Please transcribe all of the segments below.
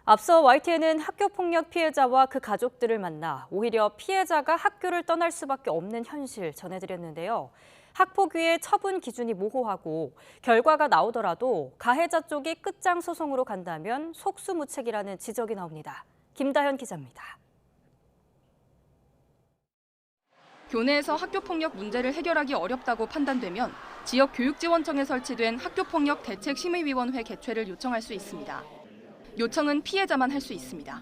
앞서 YTN은 학교폭력 피해자와 그 가족들을 만나 오히려 피해자가 학교를 떠날 수밖에 없는 현실 전해드렸는데요. 학폭위의 처분 기준이 모호하고 결과가 나오더라도 가해자 쪽이 끝장 소송으로 간다면 속수무책이라는 지적이 나옵니다. 김다현 기자입니다. 교내에서 학교폭력 문제를 해결하기 어렵다고 판단되면 지역교육지원청에 설치된 학교폭력 대책심의위원회 개최를 요청할 수 있습니다. 요청은 피해자만 할 수 있습니다.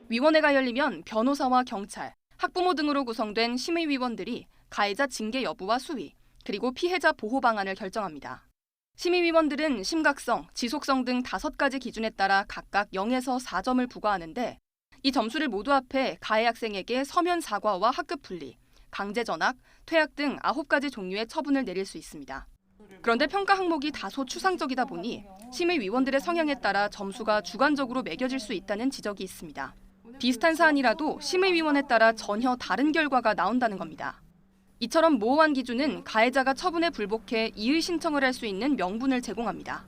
위원회가 열리면 변호사와 경찰, 학부모 등으로 구성된 심의위원들이 가해자 징계 여부와 수위, 그리고 피해자 보호 방안을 결정합니다. 심의위원들은 심각성, 지속성 등 5가지 기준에 따라 각각 0에서 4점을 부과하는데 이 점수를 모두 합해 가해 학생에게 서면 사과와 학급 분리, 강제 전학, 퇴학 등 9가지 종류의 처분을 내릴 수 있습니다. 그런데 평가 항목이 다소 추상적이다 보니 심의위원들의 성향에 따라 점수가 주관적으로 매겨질 수 있다는 지적이 있습니다. 비슷한 사안이라도 심의위원에 따라 전혀 다른 결과가 나온다는 겁니다. 이처럼 모호한 기준은 가해자가 처분에 불복해 이의 신청을 할 수 있는 명분을 제공합니다.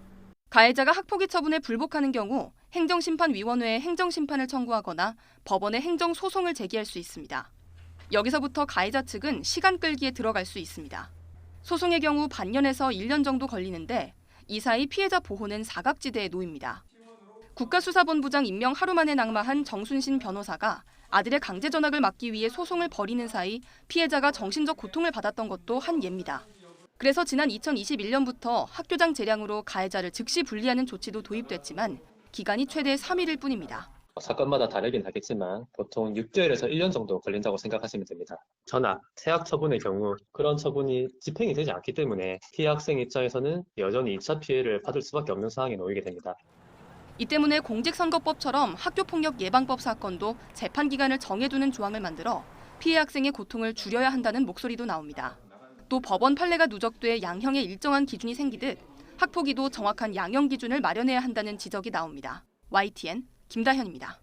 가해자가 학폭위 처분에 불복하는 경우 행정심판위원회에 행정심판을 청구하거나 법원에 행정소송을 제기할 수 있습니다. 여기서부터 가해자 측은 시간 끌기에 들어갈 수 있습니다. 소송의 경우 반년에서 1년 정도 걸리는데 이 사이 피해자 보호는 사각지대에 놓입니다. 국가수사본부장 임명 하루 만에 낙마한 정순신 변호사가 아들의 강제 전학을 막기 위해 소송을 벌이는 사이 피해자가 정신적 고통을 받았던 것도 한 예입니다. 그래서 지난 2021년부터 학교장 재량으로 가해자를 즉시 분리하는 조치도 도입됐지만 기간이 최대 3일일 뿐입니다. 사건마다 다르긴 하겠지만 보통 6개월에서 1년 정도 걸린다고 생각하시면 됩니다. 전학, 퇴학 처분의 경우 그런 처분이 집행이 되지 않기 때문에 피해 학생 입장에서는 여전히 2차 피해를 받을 수밖에 없는 상황에 놓이게 됩니다. 이 때문에 공직선거법처럼 학교폭력 예방법 사건도 재판 기간을 정해두는 조항을 만들어 피해 학생의 고통을 줄여야 한다는 목소리도 나옵니다. 또 법원 판례가 누적돼 양형에 일정한 기준이 생기듯 학폭위도 정확한 양형 기준을 마련해야 한다는 지적이 나옵니다. YTN 김다현입니다.